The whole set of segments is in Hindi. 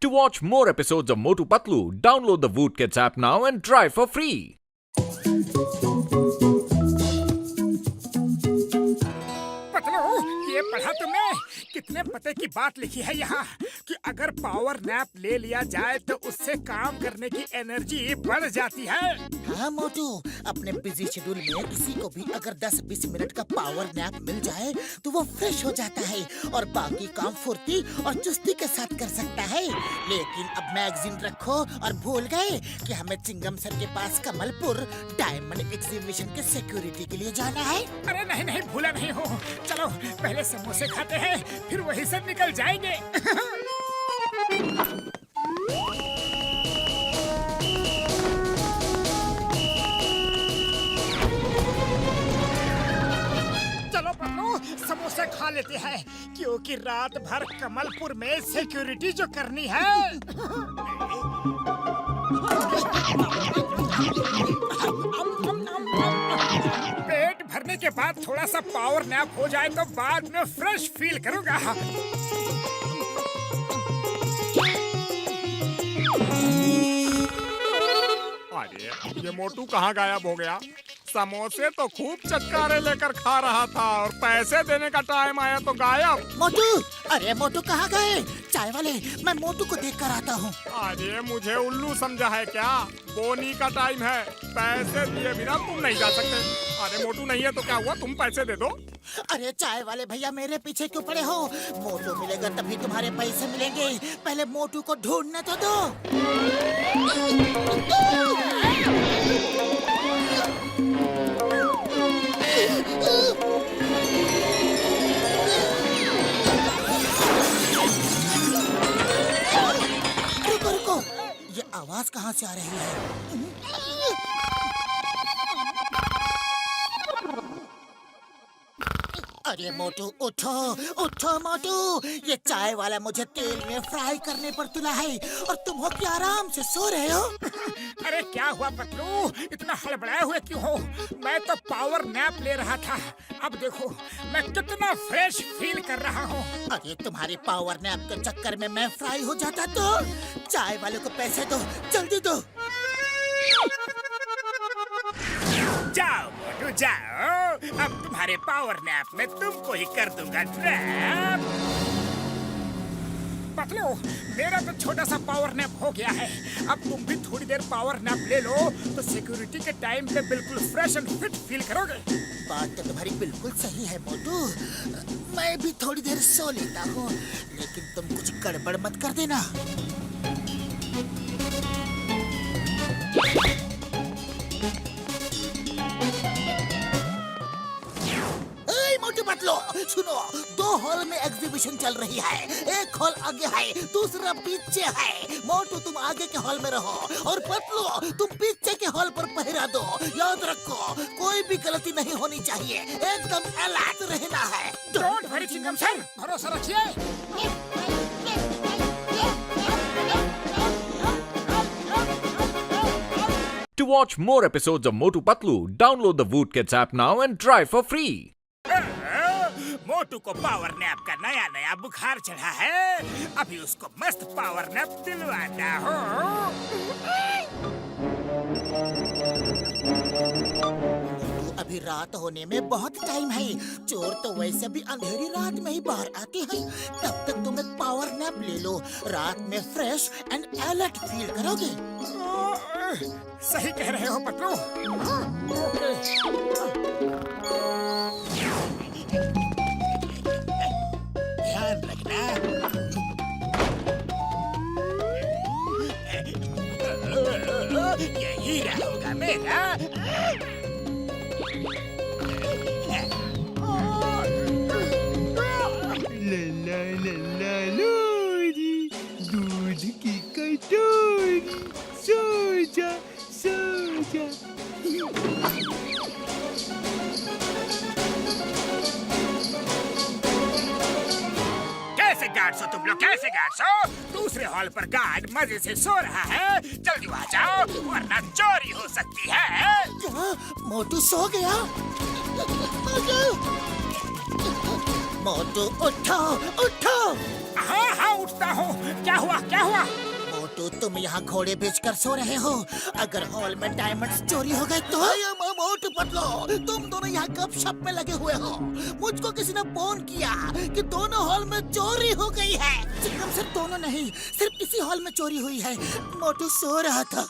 To watch more episodes of Motu Patlu, download the Voot Kids app now and try for free. ये पढ़ा तुमने? कितने पते की बात लिखी है यहाँ कि अगर पावर नैप ले लिया जाए तो उससे काम करने की एनर्जी बढ़ जाती है। हाँ मोटू, अपने बिजी शेड्यूल में किसी को भी अगर 10-20 मिनट का पावर नैप मिल जाए तो वो फ्रेश हो जाता है और बाकी काम फुर्ती और चुस्ती के साथ कर सकता है। लेकिन अब मैगजीन रखो और भूल गए कि हमें चिंगम सर के पास कमलपुर डायमंड एग्जीबिशन के सिक्योरिटी के लिए जाना है। अरे नहीं नहीं, भूला नहीं हो। चलो पहले समोसे खाते हैं, फिर वहीं से निकल जाएंगे। चलो पन्नू, समोसे खा लेते हैं क्योंकि रात भर कमलपुर में सिक्योरिटी जो करनी है। पेट भरने के बाद थोड़ा सा पावर नैप हो जाए तो बाद में फ्रेश फील करूंगा। अरे ये मोटू कहाँ गायब हो गया? समोसे तो खूब चटकारे लेकर खा रहा था और पैसे देने का टाइम आया तो गायब। मोटू, अरे मोटू कहाँ गए? चाय वाले, मैं मोटू को देख कर आता हूँ। अरे मुझे उल्लू समझा है क्या? बोनी का टाइम है, पैसे दिए बिना तुम नहीं जा सकते। अरे मोटू नहीं है तो क्या हुआ, तुम पैसे दे दो। अरे चाय वाले भैया, मेरे पीछे क्यों पड़े हो? मोटू मिलेगा तभी तुम्हारे पैसे मिलेंगे। पहले मोटू को ढूंढने तो दो। रुको रुको, ये आवाज कहाँ से आ रही है? अरे मोटू उठो, उठो मोटू, ये चाय वाला मुझे तेल में फ्राई करने पर तुला है और तुम हो कि आराम से सो रहे हो। अरे क्या हुआ पतलू, इतना हड़बड़ाए हुए क्यों हो? मैं तो पावर नैप ले रहा था। अब देखो मैं कितना फ्रेश फील कर रहा हूँ। अरे तुम्हारी पावर नैप के चक्कर में मैं फ्राई हो जाता तो। चाय वाले को पैसे दो, जल्दी दो। जाओ मोटू जाओ, अब तुम्हारे पावर नैप में तुमको ही कर दूंगा ट्रैप। पतलू, मेरा तो छोटा सा पावर नैप हो गया है। अब तुम भी थोड़ी देर पावर नैप ले लो तो सिक्योरिटी के टाइम पे बिल्कुल फ्रेश एंड फिट फील करोगे। बात तो तुम्हारी बिल्कुल सही है मोटू, मैं भी थोड़ी देर सो लेता हूँ, लेकिन तुम कुछ गड़बड़ मत कर देना। लो, सुनो, 2 हॉल में एग्जीबिशन चल रही है। एक हॉल आगे है, दूसरा पीछे है। मोटू तुम आगे के हॉल में रहो और पतलू तुम पीछे के हॉल पर पहरा दो। याद रखो, कोई भी गलती नहीं होनी चाहिए, एकदम अलर्ट रहना है। डोंट वरी चिंगम सर, भरोसा रखिए। To watch more episodes of Motu Patlu, download the Voot Kids app now and try for free. मोटू को पावर नैप का नया नया बुखार चढ़ा है, अभी उसको मस्त पावर नैप दिलवाता हूँ। अभी रात होने में बहुत टाइम है। चोर तो वैसे भी अंधेरी रात में ही बाहर आते हैं। तब तक तुम एक पावर नैप ले लो, रात में फ्रेश एंड अलर्ट फील करोगे। सही कह रहे हो पतलू। ध्यान रखना। यही रहोगा मेरा। लला लला लोरी, दूध की कटोरी, सो जा सो जा। कैसे गार्ड्स हो तुम लोग, कैसे गार्ड्स हो? दूसरे हॉल पर गार्ड मजे से सो रहा है, जल्दी वहाँ जाओ वरना चोरी हो सकती है। क्या मोटू सो गया? मोटू मोटू उठो उठो। हाँ हाँ उठता हूँ। क्या हुआ क्या हुआ? मोटू तुम यहाँ घोड़े बेचकर सो रहे हो। अगर हॉल में डायमंड्स चोरी हो गए तो? मोटू पतलू, तुम दोनों यहाँ गपशप में लगे हुए हो। मुझको किसी ने फोन किया कि दोनों हॉल में चोरी हो गई है। चिंगम सर, दोनों नहीं, सिर्फ इसी हॉल में चोरी हुई है। मोटू सो रहा था।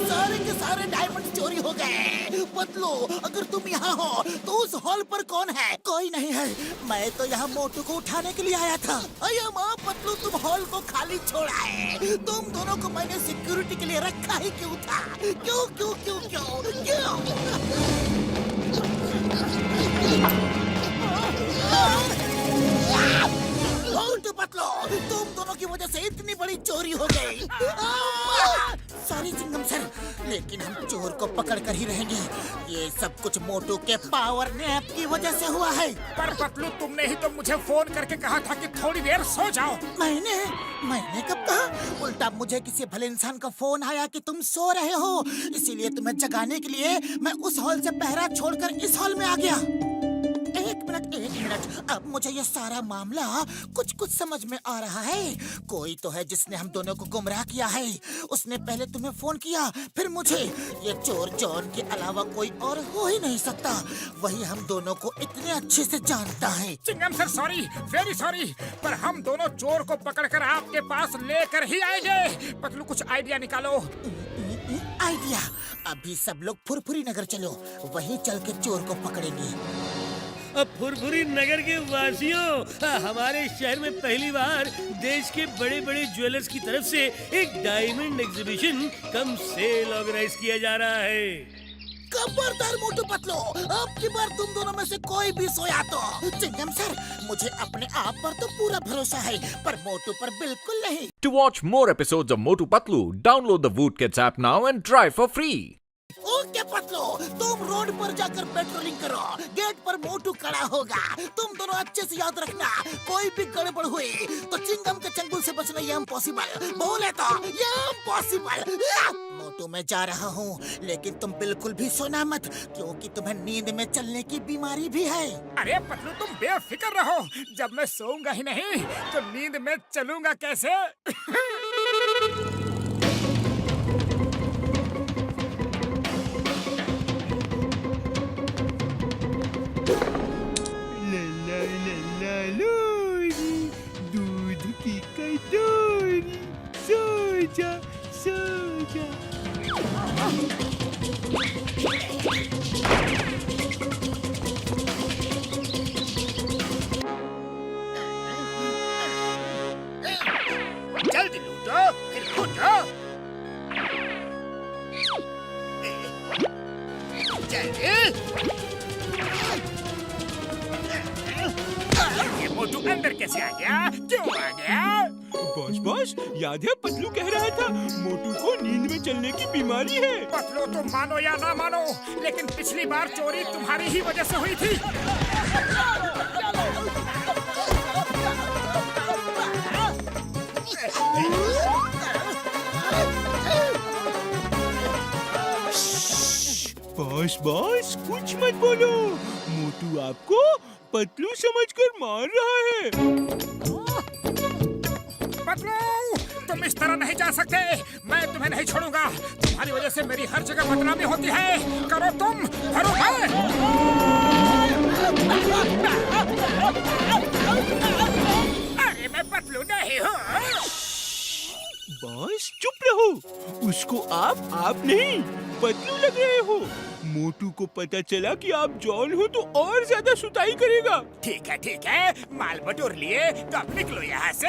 सारे के सारे डायमंड चोरी हो गए। पतलू, अगर तुम यहाँ हो तो उस हॉल पर कौन है? कोई नहीं है। मैं तो यहाँ मोटू को उठाने के लिए आया था। अये माँ पतलू, तुम हॉल को खाली छोड़ा है। तुम दोनों को मैंने सिक्योरिटी के लिए रखा ही क्यों था? क्यों क्यों क्यों क्यों क्यों? मोटू पतलू, तुम दोनों की वजह से इतनी बड़ी चोरी हो गई। सॉरी चिंगम सर, लेकिन हम चोर को पकड़ कर ही रहेंगे। ये सब कुछ मोटू के पावर नैप की वजह से हुआ है। पर पतलू, तुमने ही तो मुझे फोन करके कहा था कि थोड़ी देर सो जाओ। मैंने कब कहा? उल्टा मुझे किसी भले इंसान का फोन आया कि तुम सो रहे हो, इसीलिए तुम्हें जगाने के लिए मैं उस हॉल से पहरा छोड़कर इस हॉल में आ गया। एक मिनट, अब मुझे ये सारा मामला कुछ समझ में आ रहा है। कोई तो है जिसने हम दोनों को गुमराह किया है। उसने पहले तुम्हें फोन किया, फिर मुझे। ये चोर जॉन के अलावा कोई और हो ही नहीं सकता। वही हम दोनों को इतने अच्छे से जानता है। चिंगम सर, सॉरी, वेरी सॉरी, पर हम दोनों चोर को पकड़कर आपके पास लेकर ही आएंगे। पतलू, कुछ आइडिया निकालो। आइडिया? अभी सब लोग फुरफुरी नगर चलो, वहीं चल के चोर को पकड़ेंगे। अब फुरफुरी नगर के वासियों, हमारे शहर में पहली बार देश के बड़े बड़े ज्वेलर्स की तरफ से एक diamond exhibition cum sale organise किया जा रहा है। खबरदार मोटू पतलू, अब की बार तुम दोनों में से कोई भी सोया तो। चिंगम सर, मुझे अपने आप पर तो पूरा भरोसा है, पर मोटू पर बिल्कुल नहीं। To watch more episodes of Motu Patlu, download the Woot Kids app now and try for free. Okay Patlu, तुम रोड पर जाकर पेट्रोलिंग करो। गेट पर मोटू खड़ा होगा। तुम दोनों अच्छे से याद रखना, कोई भी गड़बड़ हुई तो चिंगम के चंगुल से बचना ये इम्पॉसिबल। बोले तो ये इम्पॉसिबल। मोटू, मैं जा रहा हूँ, लेकिन तुम बिल्कुल भी सोना मत, क्योंकि तुम्हें नींद में चलने की बीमारी भी है। अरे पतलू, तुम बेफिक्र रहो। जब मैं सोऊंगा ही नहीं तो नींद में चलूंगा कैसे? लोरी, दूध की कटोरी, सो जा सो जा। जल्दी लूटो, फिर कूदो। ये मोटू अंदर कैसे आ गया? क्यों आ गया? बॉस, याद है पतलू कह रहा था मोटू को नींद में चलने की बीमारी है। पतलू, तुम मानो या ना मानो, लेकिन पिछली बार चोरी तुम्हारी ही वजह से हुई थी। बॉस, कुछ मत बोलो। मोटू आपको पतलू समझकर मार रहा है। पतलू, तुम इस तरह नहीं जा सकते। मैं तुम्हें नहीं छोड़ूंगा। तुम्हारी वजह से मेरी हर जगह बदनामी होती है। करो तुम, करो मैं। अरे मैं पतलू नहीं हूँ। बॉस, चुप रहो। उसको आप नहीं पतलू लग रहे हो। मोटू को पता चला कि आप जॉन हो तो और ज्यादा सुताई करेगा। ठीक है, माल बटोर लिए तो अब निकलो यहाँ से।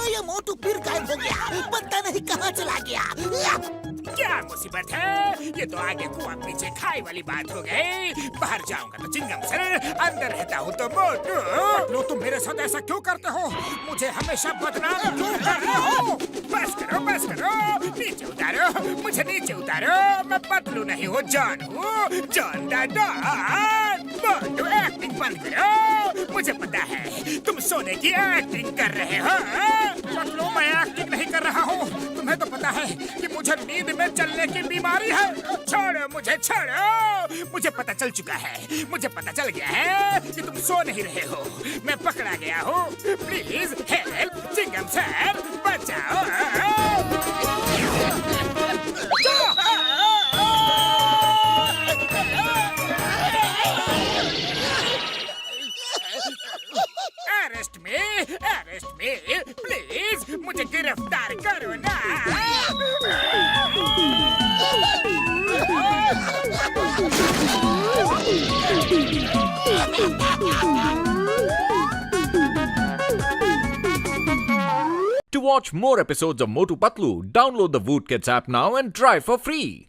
ये मोटू फिर गायब हो गया, पता नहीं कहाँ चला गया। क्या मुसीबत है? ये तो आगे कुआं पीछे खाई वाली बात हो गई। बाहर जाऊंगा तो चिंगम सर, अंदर रहता हूँ तो मोटू। तुम मेरे साथ ऐसा क्यों करते हो? मुझे हमेशा बदनाम क्यों कर रहे हो? बस करो, नीचे उतारो, मुझे नीचे उतारो। मैं पतलू नहीं हूँ, जॉन हूँ, जॉन द डॉन। मोटू एक्टिंग बंद करो। मुझे पता है तुम सोने की एक्टिंग कर रहे हो। पतलू, मैं एक्टिंग नहीं कर रहा हूँ। तुम्हें तो पता है कि मुझे नींद में चलने की बीमारी है। छोड़ो मुझे, छोड़ो। मुझे पता चल चुका है, मुझे पता चल गया है कि तुम सो नहीं रहे हो। मैं पकड़ा गया हूँ। प्लीज हेल्प चिंगम सर, बचाओ। अरेस्ट मी प्लीज, मुझे गिरफ्तार करो ना। To watch more episodes of Motu Patlu, download the Voot Kids app now and try for free.